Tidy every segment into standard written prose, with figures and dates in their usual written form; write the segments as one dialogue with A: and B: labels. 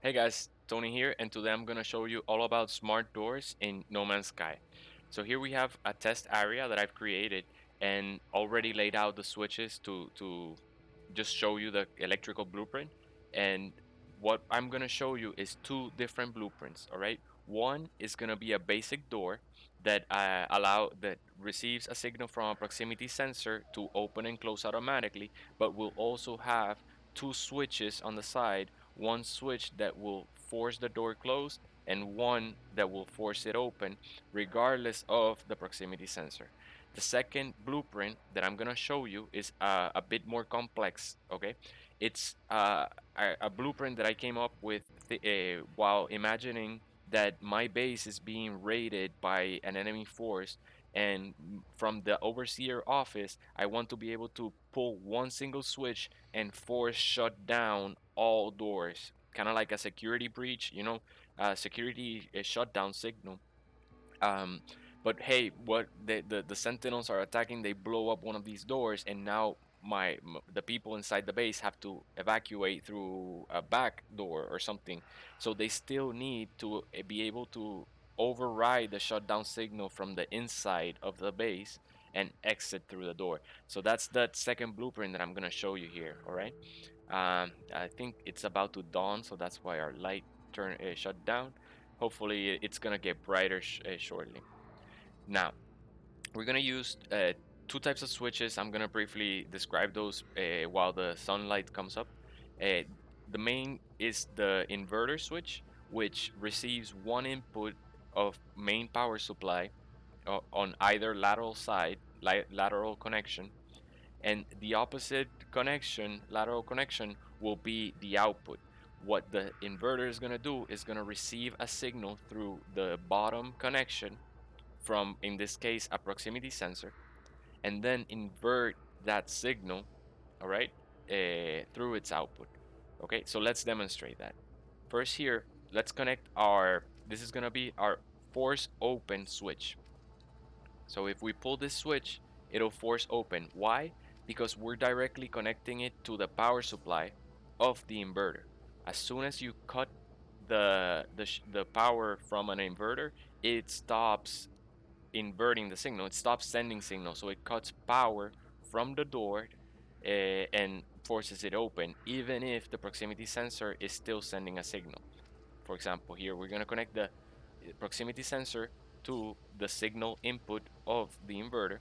A: Hey guys, Tony here, and today I'm gonna show you all about smart doors in No Man's Sky. So here we have a test area that I've created and already laid out the switches to just show you the electrical blueprint. And what I'm gonna show you is two different blueprints. All right, one is gonna be a basic door that that receives a signal from a proximity sensor to open and close automatically, but will also have two switches on the side, one switch that will force the door closed and one that will force it open regardless of the proximity sensor. The second blueprint that I'm gonna show you is a bit more complex. Okay, it's a blueprint that I came up with while imagining that my base is being raided by an enemy force, and from the overseer office I want to be able to pull one single switch and force shut down all doors, kind of like a security breach, security shutdown signal. um, but hey, what the sentinels are attacking, they blow up one of these doors, and now the people inside the base have to evacuate through a back door or something. So they still need to be able to override the shutdown signal from the inside of the base and exit through the door. So that's that second blueprint that I'm gonna show you here. All right. I think it's about to dawn, so that's why our light shut down. Hopefully, it's gonna get brighter shortly. Now, we're gonna use two types of switches. I'm gonna briefly describe those while the sunlight comes up. Uh, the main is the inverter switch, which receives one input of main power supply on either lateral side, lateral connection, and the opposite connection, lateral connection, will be the output. What the inverter is going to do is going to receive a signal through the bottom connection from, in this case, a proximity sensor, and then invert that signal, all right, through its output. Okay, so let's demonstrate that. First here, let's connect this is going to be our force open switch. So if we pull this switch, it'll force open. Why? Because we're directly connecting it to the power supply of the inverter. As soon as you cut the power from an inverter, it stops inverting the signal. It stops sending signal. So it cuts power from the door and forces it open, even if the proximity sensor is still sending a signal. For example, here we're going to connect the proximity sensor to the signal input of the inverter.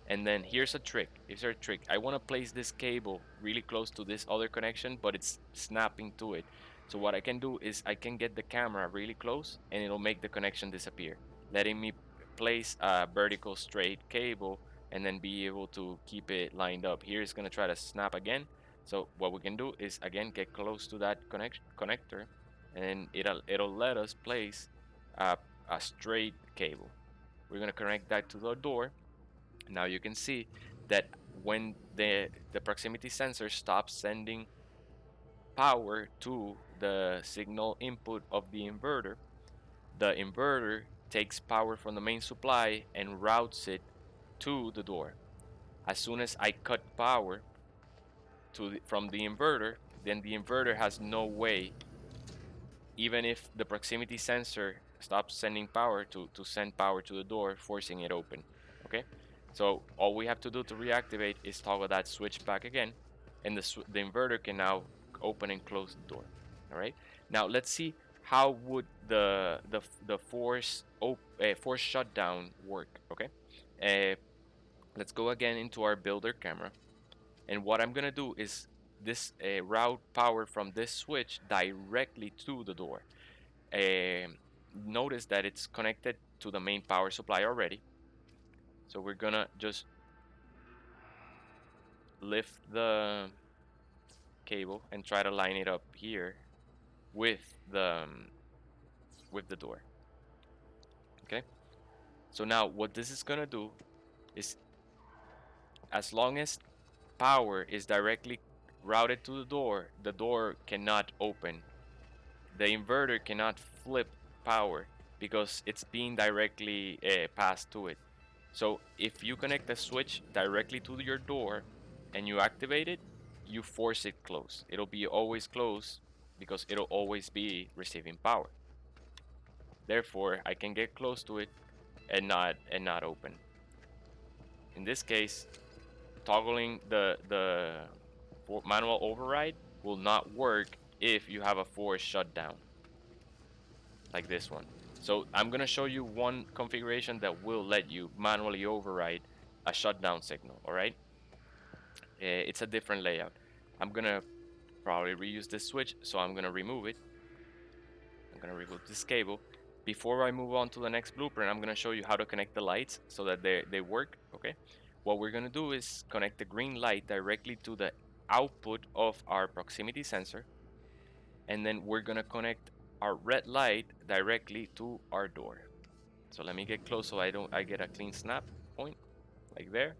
A: And then here's a trick. Here's a trick. I want to place this cable really close to this other connection, but it's snapping to it. So what I can do is I can get the camera really close and it'll make the connection disappear, letting me place a vertical straight cable and then be able to keep it lined up. Here it's going to try to snap again. So what we can do is again get close to that connector, and it'll let us place a straight cable. We're going to connect that to the door. Now you can see that when the proximity sensor stops sending power to the signal input of the inverter takes power from the main supply and routes it to the door. As soon as I cut power from the inverter, then the inverter has no way, even if the proximity sensor stops sending power, to send power to the door, forcing it open. Okay, so all we have to do to reactivate is toggle that switch back again, and the inverter can now open and close the door. All right, now let's see how would the force shutdown work. Okay, uh, let's go again into our builder camera, and what I'm gonna do is this route power from this switch directly to the door. Notice that it's connected to the main power supply already. So we're gonna just lift the cable and try to line it up here with the door. Okay. So now what this is gonna do is, as long as power is directly routed to the door cannot open. The inverter cannot flip power because it's being directly passed to it. So if you connect the switch directly to your door and you activate it, you force it closed. It'll be always closed because it'll always be receiving power. Therefore, I can get close to it and not open. In this case, toggling the manual override will not work if you have a forced shutdown like this one. So I'm gonna show you one configuration that will let you manually override a shutdown signal. All right, it's a different layout. I'm gonna probably reuse this switch, so I'm gonna remove it. I'm gonna remove this cable. Before I move on to the next blueprint, I'm gonna show you how to connect the lights so that they work. Okay, what we're gonna do is connect the green light directly to the output of our proximity sensor, and then we're gonna connect our red light directly to our door. So let me get close so I get a clean snap point like there.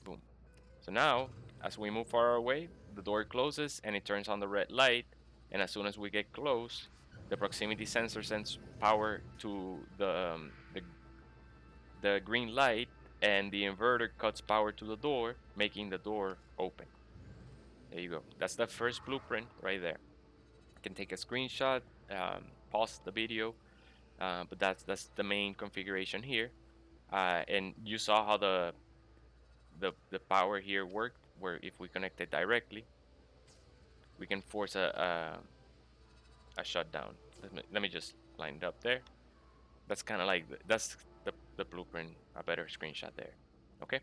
A: Boom. So now as we move far away, the door closes and it turns on the red light, and as soon as we get close, the proximity sensor sends power to the green light, and the inverter cuts power to the door, making the door open. There you go. That's the first blueprint right there. You can take a screenshot, pause the video, but that's the main configuration here. And you saw how the power here worked, where if we connect it directly, we can force a shutdown. Let me just line it up there. That's kind of like that's the blueprint, a better screenshot there. Okay,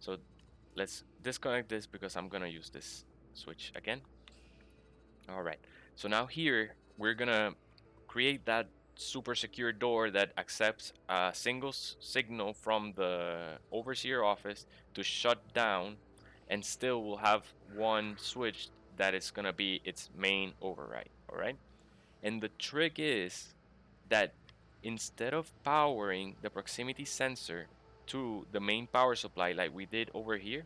A: so let's disconnect this because I'm gonna use this switch again. All right, so now here we're gonna create that super secure door that accepts a single signal from the overseer office to shut down, and still will have one switch that is gonna be its main override. All right, and the trick is that instead of powering the proximity sensor to the main power supply like we did over here,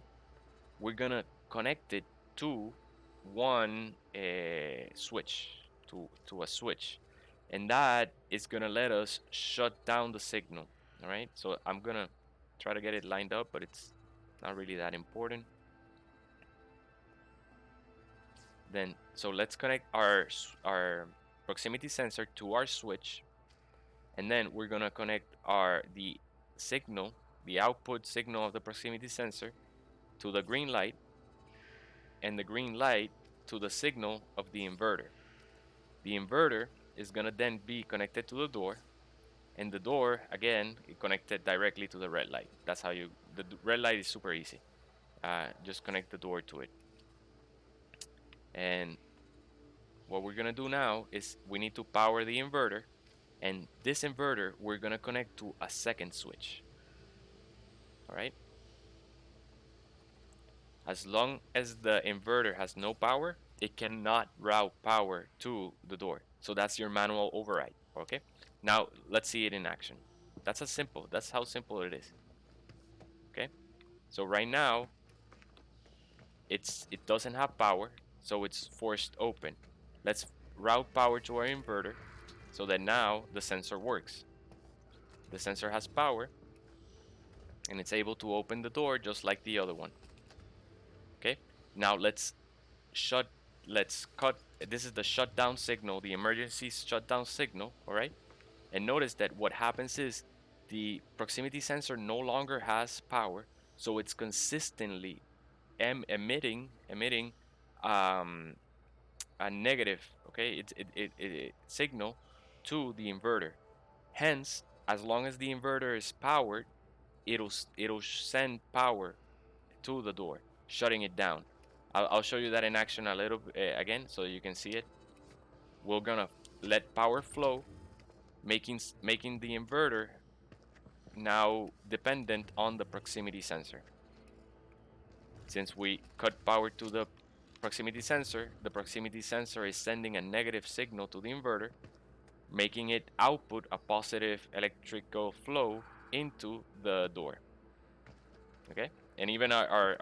A: we're gonna connect it to one switch, to a switch, and that is gonna let us shut down the signal. All right, so I'm gonna try to get it lined up, but it's not really that important. Then so let's connect our proximity sensor to our switch, and then we're gonna connect the signal, the output signal of the proximity sensor, to the green light, and the green light to the signal of the inverter. The inverter is gonna then be connected to the door, and the door again connected directly to the red light. That's how the red light is super easy. Just connect the door to it. And what we're gonna do now is we need to power the inverter, and this inverter we're gonna connect to a second switch. All right. As long as the inverter has no power, it cannot route power to the door. So that's your manual override. Okay. Now let's see it in action. That's how simple it is. Okay. So right now it doesn't have power, so it's forced open. Let's route power to our inverter so that now the sensor works. The sensor has power and it's able to open the door just like the other one. Okay. Now let's cut. This is the shutdown signal, the emergency shutdown signal. All right. And notice that what happens is the proximity sensor no longer has power, so it's consistently emitting a negative, okay, it signal to the inverter. Hence, as long as the inverter is powered, it'll send power to the door, shutting it down. I'll show you that in action a little again so you can see it. We're gonna let power flow, making the inverter now dependent on the proximity sensor. Since we cut power to the proximity sensor is sending a negative signal to the inverter, making it output a positive electrical flow into the door. Okay, and even our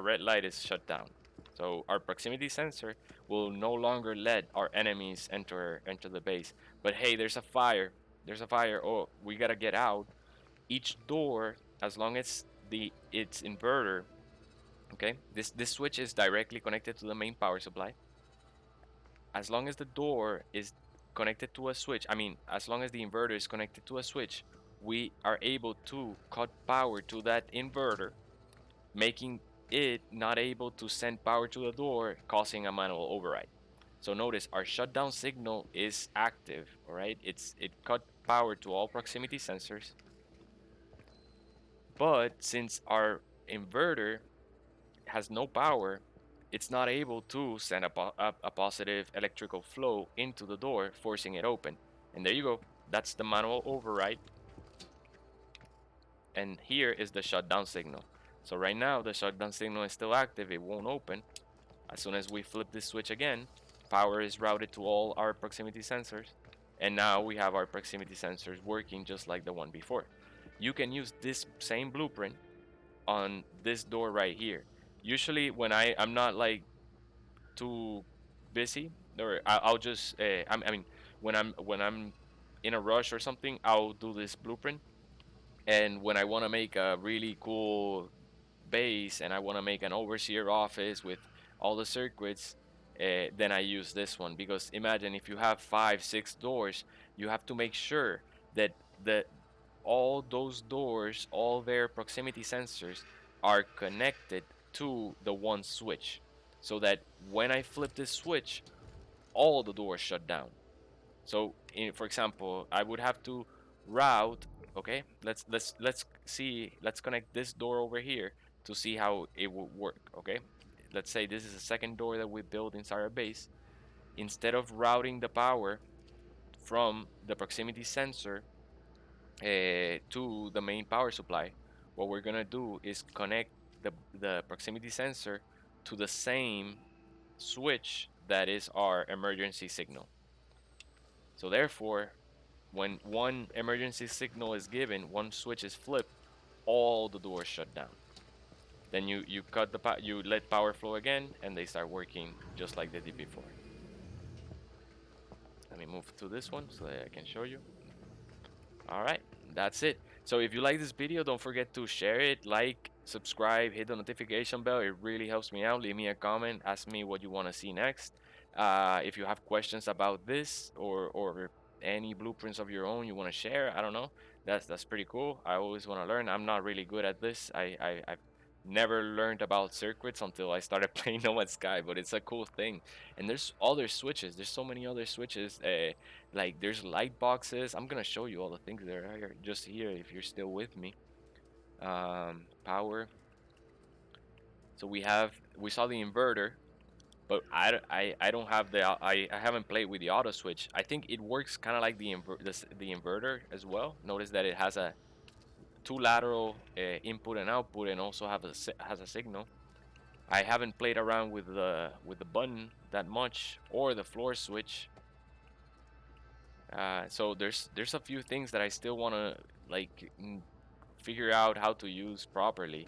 A: red light is shut down. So our proximity sensor will no longer let our enemies enter the base. But hey, there's a fire. Oh, we gotta get out. Each door, as long as its inverter, okay, this switch is directly connected to the main power supply. as long as the door is connected to a switch, I mean, as long as the inverter is connected to a switch, we are able to cut power to that inverter, making it not able to send power to the door, causing a manual override. So notice our shutdown signal is active, all right? It cut power to all proximity sensors, but since our inverter has no power, it's not able to send a positive electrical flow into the door, forcing it open. And there you go. That's the manual override. And here is the shutdown signal. So right now, the shutdown signal is still active. It won't open. As soon as we flip this switch again, power is routed to all our proximity sensors. And now we have our proximity sensors working just like the one before. You can use this same blueprint on this door right here. Usually when I'm not like too busy, or I'll just I mean when I'm in a rush or something, I'll do this blueprint. And when I want to make a really cool base and I want to make an overseer office with all the circuits, then I use this one. Because imagine if you have 5 6 doors, you have to make sure that the all those doors, all their proximity sensors are connected to the one switch, so that when I flip this switch, all the doors shut down. So, for example, I would have to route. Okay, let's connect this door over here to see how it would work. Okay, let's say this is a second door that we build inside our base. Instead of routing the power from the proximity sensor to the main power supply, what we're gonna do is connect the proximity sensor to the same switch that is our emergency signal. So therefore, when one emergency signal is given, one switch is flipped, all the doors shut down. Then you cut you let power flow again, and they start working just like they did before. Let me move to this one so that I can show you. All right, that's it. So if you like this video, don't forget to share it, like, subscribe, hit the notification bell. It really helps me out. Leave me a comment, ask me what you want to see next. If you have questions about this, or any blueprints of your own you want to share, I don't know. That's pretty cool. I always want to learn. I'm not really good at this. I've never learned about circuits until I started playing No Man's Sky, but it's a cool thing. And there's other switches. There's so many other switches. Like there's light boxes. I'm gonna show you all the things that are here, just here if you're still with me. Power. So we saw the inverter, but I don't have I haven't played with the auto switch. I think it works kind of like the inverter as well. Notice that it has a two lateral input and output, and also has a signal. I haven't played around with the button that much, or the floor switch. So there's a few things that I still want to like figure out how to use properly,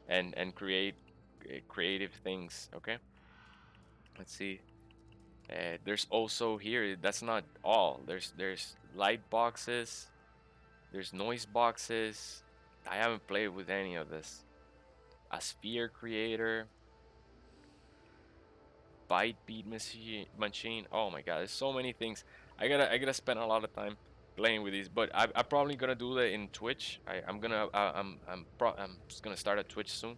A: and create creative things. Okay, let's see. There's also here. That's not all. There's light boxes. There's noise boxes. I haven't played with any of this. A sphere creator. Byte beat machine. Oh my god, there's so many things. I gotta spend a lot of time playing with these, but I'm probably gonna do that in Twitch. I'm just gonna start a Twitch soon,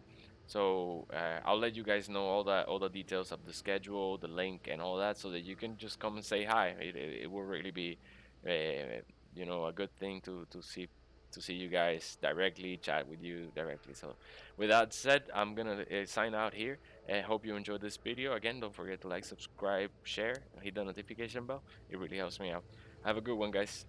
A: so I'll let you guys know all the details of the schedule, the link, and all that, so that you can just come and say hi. It will really be, a good thing to see you guys directly, chat with you directly. So with that said, I'm gonna sign out here. I hope you enjoyed this video. Again, don't forget to like, subscribe, share, hit the notification bell. It really helps me out. Have a good one, guys.